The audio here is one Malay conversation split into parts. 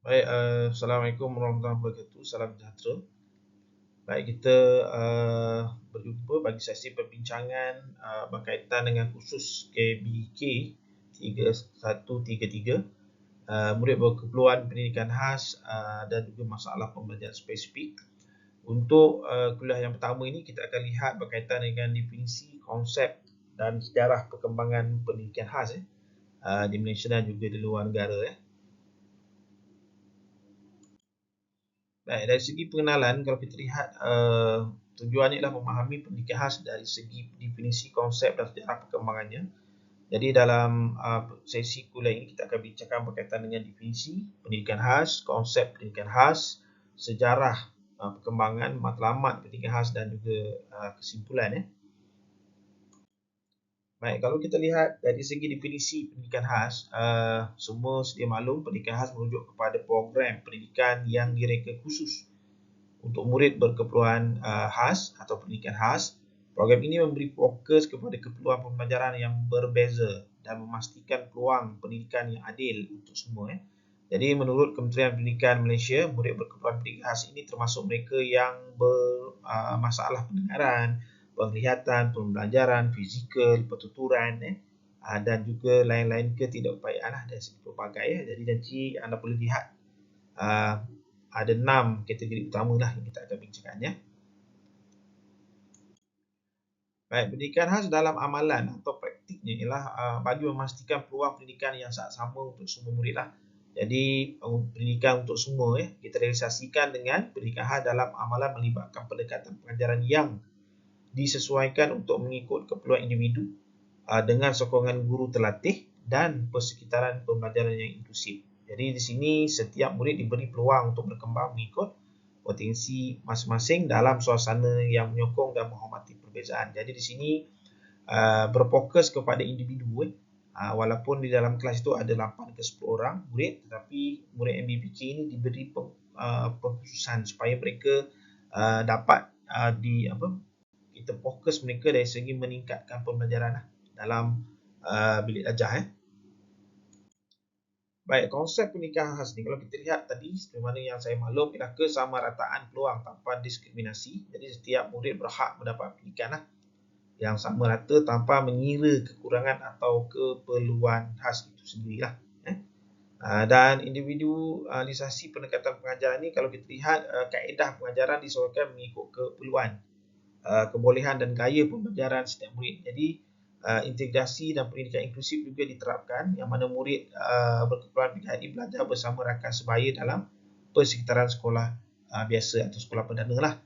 Baik, Assalamualaikum warahmatullahi wabarakatuh. Salam sejahtera. Baik, kita berjumpa bagi sesi perbincangan berkaitan dengan kursus KBK 3133, murid berkeperluan pendidikan khas dan juga masalah pembelajaran spesifik. Untuk kuliah yang pertama ini, kita akan lihat berkaitan dengan definisi, konsep dan sejarah perkembangan pendidikan khas di Malaysia dan juga di luar negara. Baik, dari segi pengenalan, kalau kita lihat tujuannya adalah memahami pendidikan khas dari segi definisi, konsep dan sejarah perkembangannya. Jadi dalam sesi kuliah ini kita akan bincangkan berkaitan dengan definisi pendidikan khas, konsep pendidikan khas, sejarah perkembangan matlamat pendidikan khas dan juga kesimpulan. Baik, kalau kita lihat dari segi definisi pendidikan khas, semua sedia maklum pendidikan khas merujuk kepada program pendidikan yang direka khusus untuk murid berkeperluan khas atau pendidikan khas. Program ini memberi fokus kepada keperluan pembelajaran yang berbeza dan memastikan peluang pendidikan yang adil untuk semua. Jadi menurut Kementerian Pendidikan Malaysia, murid berkeperluan pendidikan khas ini termasuk mereka yang bermasalah pendengaran, penglihatan, pembelajaran, fizikal, pertuturan dan juga lain-lain ketidakupayaan dari segi pelbagai. Jadi nanti anda boleh lihat ada 6 kategori utama yang kita akan bincangkan. Baik, pendidikan khas dalam amalan atau praktiknya ialah bagi memastikan peluang pendidikan yang sama untuk semua murid lah. Jadi pendidikan untuk semua kita realisasikan dengan pendidikan khas dalam amalan melibatkan pendekatan pengajaran yang disesuaikan untuk mengikut keperluan individu dengan sokongan guru terlatih dan persekitaran pembelajaran yang inklusif. Jadi di sini setiap murid diberi peluang untuk berkembang mengikut potensi masing-masing dalam suasana yang menyokong dan menghormati perbezaan. Jadi di sini berfokus kepada individu. Walaupun di dalam kelas itu ada 8 ke 10 orang murid, tetapi murid MBPK ini diberi pengkhususan supaya mereka dapat kita fokus mereka dari segi meningkatkan pembelajaran dalam bilik darjah. Baik, konsep pendidikan khas ni kalau kita lihat tadi seperti mana yang saya maklum ialah kesamarataan peluang tanpa diskriminasi. Jadi setiap murid berhak mendapat pendidikan yang sama rata tanpa mengira kekurangan atau keperluan khas itu sendirilah. Dan individualisasi pendekatan pengajaran ni kalau kita lihat kaedah pengajaran disesuaikan mengikut keperluan, kebolehan dan gaya pembelajaran setiap murid. Jadi integrasi dan pendidikan inklusif juga diterapkan yang mana murid berkeperluan PKD belajar bersama rakan sebaya dalam persekitaran sekolah biasa atau sekolah perdana lah.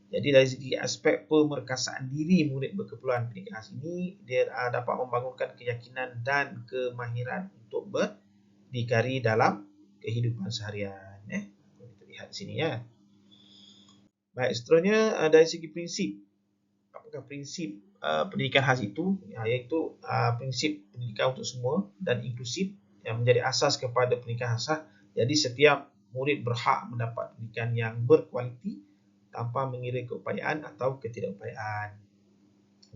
Jadi dari segi aspek pemerkasaan diri murid berkeperluan pendidikan khas ini, dia dapat membangunkan keyakinan dan kemahiran untuk berdikari dalam kehidupan seharian. Kita lihat di sini ya. Baik, seterusnya dari segi prinsip. Apakah prinsip pendidikan khas itu? Iaitu prinsip pendidikan untuk semua dan inklusif yang menjadi asas kepada pendidikan khas. Jadi setiap murid berhak mendapat pendidikan yang berkualiti tanpa mengira keupayaan atau ketidakupayaan.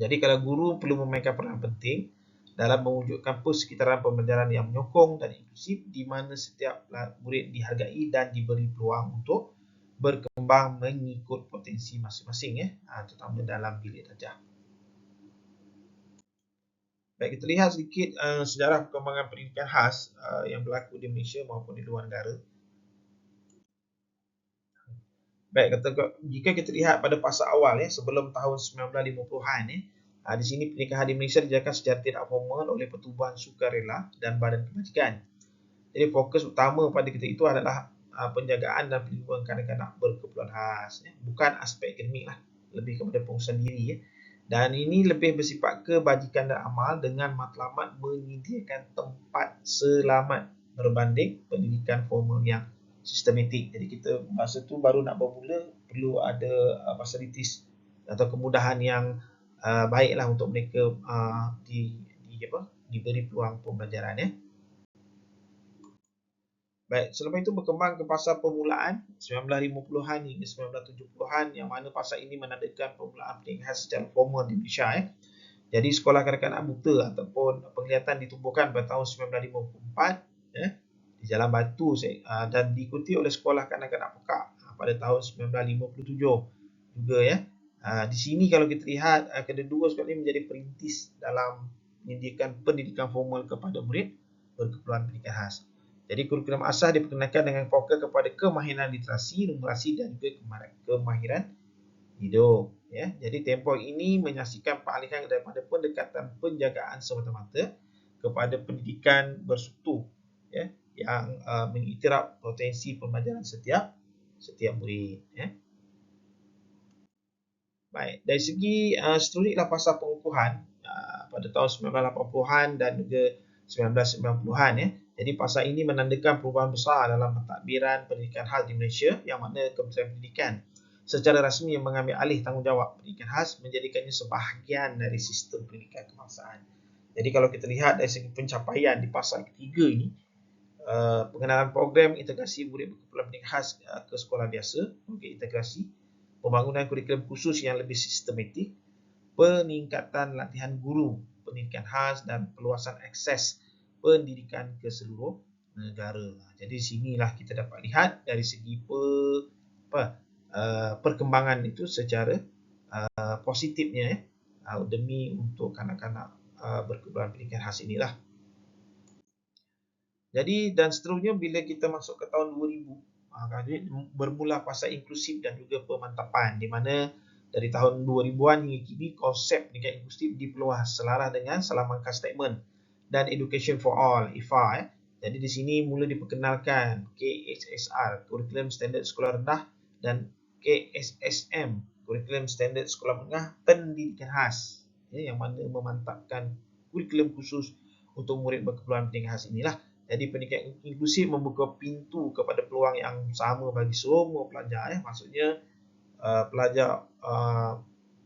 Jadi kalau guru perlu memainkan peranan penting dalam mewujudkan persekitaran pembelajaran yang menyokong dan inklusif di mana setiap murid dihargai dan diberi peluang untuk berkembang mengikut potensi masing-masing terutama dalam bilik darjah. Baik, kita lihat sedikit sejarah perkembangan pendidikan khas yang berlaku di Malaysia maupun di luar negara. Baik, jika kita lihat pada fasa awal sebelum tahun 1950-an di sini pendidikan khas di Malaysia dijalankan secara tidak formal oleh pertubuhan sukarela dan badan kebajikan. Jadi fokus utama pada ketika itu adalah penjagaan dan perlindungan kanak-kanak berkeperluan khas, bukan aspek akademik lah, lebih kepada pengurusan diri. Dan ini lebih bersifat kebajikan dan amal dengan matlamat menyediakan tempat selamat berbanding pendidikan formal yang sistematik. Jadi kita masa tu baru nak bermula perlu ada fasilitis atau kemudahan yang baiklah untuk mereka diberi peluang pembelajaran. Baik, selepas itu berkembang ke fasa permulaan 1950-an hingga 1970-an yang mana fasa ini menandakan permulaan pendidikan khas secara formal di Malaysia. Jadi sekolah kanak-kanak buta ataupun penglihatan ditubuhkan pada tahun 1954 di Jalan Batu dan diikuti oleh Sekolah Kanak-Kanak Pekak pada tahun 1957 juga ya. Di sini kalau kita lihat kedua sekolah ini menjadi perintis dalam menyediakan pendidikan formal kepada murid berkeperluan pendidikan khas. Jadi kurikulum asas diperkenalkan dengan fokus kepada kemahiran literasi, numerasi dan juga kemahiran hidup ya. Jadi tempoh ini menyaksikan peralihan daripada pendekatan penjagaan semata-mata kepada pendidikan berstruktur ya, yang mengiktiraf potensi pembelajaran setiap murid ya. Baik, dari segi seterusnya ialah pasal pengukuhan pada tahun 1980-an dan juga 1990-an ya. Jadi pasal ini menandakan perubahan besar dalam pentadbiran pendidikan khas di Malaysia, yang mana Kementerian Pendidikan secara rasmi yang mengambil alih tanggungjawab pendidikan khas, menjadikannya sebahagian dari sistem pendidikan kebangsaan. Jadi kalau kita lihat dari segi pencapaian di pasal ketiga ini, pengenalan program integrasi murid berkeperluan pendidikan khas ke sekolah biasa, integrasi, pembangunan kurikulum khusus yang lebih sistematik, peningkatan latihan guru pendidikan khas dan perluasan akses pendidikan ke seluruh negara. Jadi sinilah kita dapat lihat dari segi perkembangan itu secara positifnya demi untuk kanak-kanak berkeperluan pendidikan khas inilah. Jadi dan seterusnya bila kita masuk ke tahun 2000, bermula fasa inklusif dan juga pemantapan, di mana dari tahun 2000-an hingga kini konsep pendidikan inklusif diperluas selaras dengan Salamanca Statement dan Education for All (IFA). Jadi di sini mula diperkenalkan KSSR, Kurikulum Standard Sekolah Rendah, dan KSSM, Kurikulum Standard Sekolah Menengah Pendidikan Khas, yang mana memantapkan kurikulum khusus untuk murid berkeperluan pendidikan khas inilah. Jadi pendidikan inklusif membuka pintu kepada peluang yang sama bagi semua pelajar. Maksudnya pelajar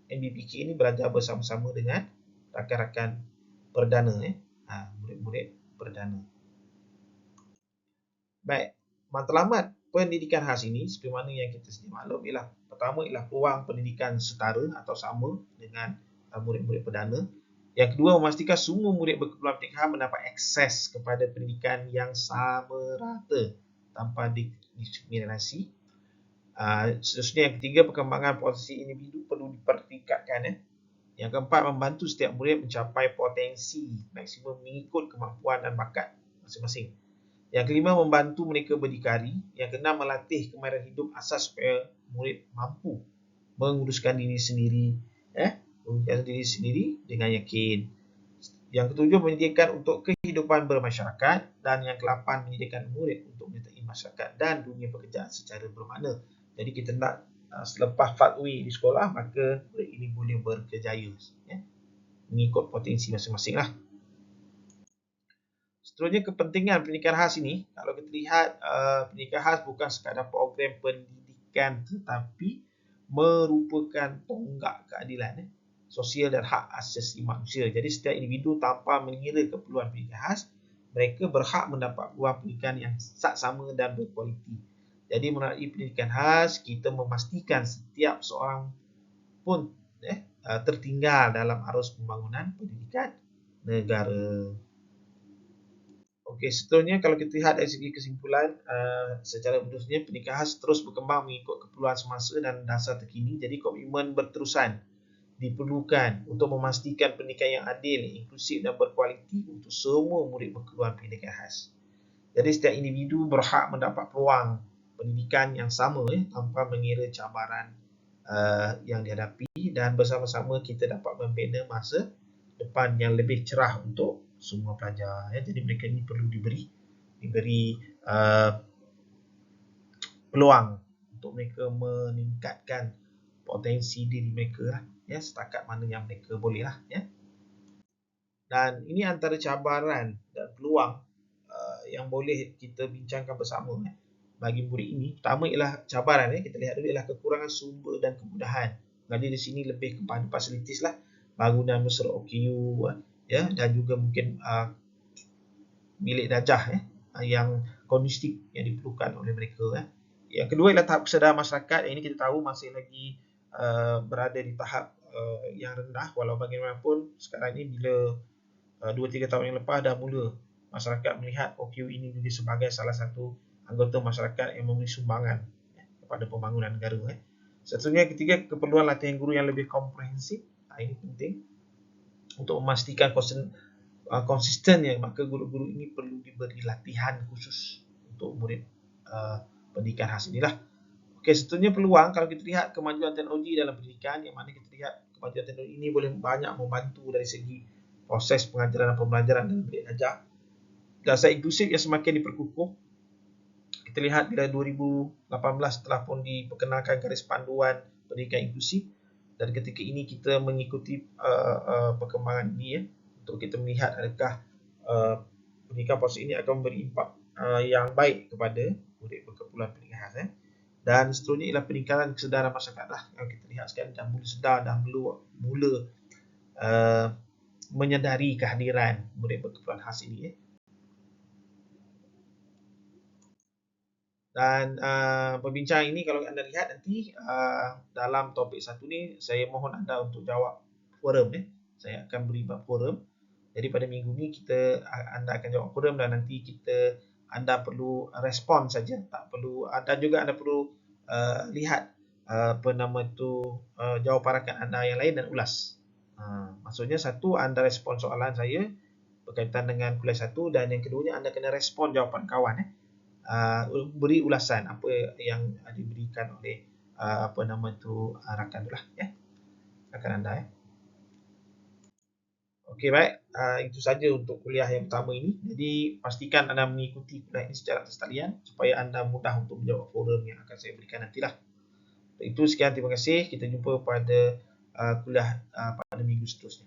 MBPK ini belajar bersama-sama dengan rakan-rakan perdana, murid-murid perdana. Baik, matlamat pendidikan khas ini seperti mana yang kita sedia maklum ialah pertama ialah peluang pendidikan setara atau sama dengan murid-murid perdana. Yang kedua, memastikan semua murid berkeperluan pendidikan khas mendapat akses kepada pendidikan yang sama rata tanpa diskriminasi. Seterusnya, yang ketiga, perkembangan potensi individu perlu dipertingkatkan. Yang keempat, membantu setiap murid mencapai potensi maksimum mengikut kemampuan dan bakat masing-masing. Yang kelima, membantu mereka berdikari. Yang keenam, melatih kemahiran hidup asas supaya murid mampu menguruskan diri sendiri dengan yakin. Yang ketujuh, menyediakan untuk kehidupan bermasyarakat. Dan yang ke-8, menyediakan murid untuk menyertai masyarakat dan dunia pekerjaan secara bermakna. Jadi kita nak selepas fatwi di sekolah, maka murid ini boleh berkejaya mengikut potensi masing-masing lah. Seterusnya, kepentingan pendidikan khas ini, kalau kita lihat pendidikan khas bukan sekadar program pendidikan, tetapi merupakan tonggak keadilan sosial dan hak asasi manusia. Jadi setiap individu tanpa mengira keperluan pendidikan khas, mereka berhak mendapat peluang pendidikan yang sama dan berkualiti. Jadi melalui pendidikan khas, kita memastikan setiap seorang pun tertinggal dalam arus pembangunan pendidikan negara. Okey, seterusnya kalau kita lihat dari segi kesimpulan, secara menerusnya pendidikan khas terus berkembang mengikut keperluan semasa dan dasar terkini. Jadi komitmen berterusan diperlukan untuk memastikan pendidikan yang adil, inklusif dan berkualiti untuk semua murid berkeperluan pendidikan khas. Jadi setiap individu berhak mendapat peluang pendidikan yang sama tanpa mengira cabaran yang dihadapi, dan bersama-sama kita dapat membina masa depan yang lebih cerah untuk semua pelajar. Jadi mereka ini perlu diberi peluang untuk mereka meningkatkan potensi diri mereka setakat mana yang mereka boleh lah. Dan ini antara cabaran dan peluang yang boleh kita bincangkan bersama bagi murid ini. Pertama ialah cabaran, kita lihat dulu ialah kekurangan sumber dan kemudahan. Jadi di sini lebih kepada fasilitis lah, bangunan mesra OKU dan juga mungkin bilik darjah yang kondusif yang diperlukan oleh mereka. Yang kedua ialah tahap kesedaran masyarakat. Ini kita tahu masih lagi berada di tahap yang rendah, walau bagaimanapun sekarang ini bila 2-3 tahun yang lepas dah mula masyarakat melihat OKU ini juga sebagai salah satu anggota masyarakat yang memberi sumbangan kepada pembangunan negara. Seterusnya ketiga, keperluan latihan guru yang lebih komprehensif. Ini penting untuk memastikan konsistennya, maka guru-guru ini perlu diberi latihan khusus untuk murid pendidikan khas inilah. Okey, seterusnya peluang. Kalau kita lihat kemajuan teknologi dalam pendidikan, yang mana kita lihat kemajuan teknologi ini boleh banyak membantu dari segi proses pengajaran dan pembelajaran dan belajar. Dasar inklusif yang semakin diperkukuh. Kita lihat bila 2018 telah pun diperkenalkan garis panduan pendidikan inklusif, dan ketika ini kita mengikuti perkembangan ini untuk kita melihat adakah pendidikan proses ini akan memberi impak yang baik kepada murid berkeperluan pendidikan khas. Dan seterusnya ialah peningkatan kesedaran masyarakat lah. Yang kita lihat sekarang dah mula sedar, dah mula menyedari kehadiran murid berkeperluan khas ini. Dan perbincangan ini kalau anda lihat nanti dalam topik satu ni, saya mohon anda untuk jawab forum. Saya akan beri forum. Jadi pada minggu ni anda akan jawab forum, dan nanti anda perlu respon saja, tak perlu. Dan juga anda perlu lihat jawapan rakan anda yang lain dan ulas. Maksudnya satu, anda respon soalan saya berkaitan dengan kuliah 1, dan yang keduanya anda kena respon jawapan kawan. Beri ulasan apa yang diberikan oleh rakan tu lah, rakan anda. Okey, baik. Itu saja untuk kuliah yang pertama ini. Jadi pastikan anda mengikuti kuliah ini secara tertalian supaya anda mudah untuk menjawab forum yang akan saya berikan nantilah. Itu sekian, terima kasih. Kita jumpa pada kuliah pada minggu seterusnya.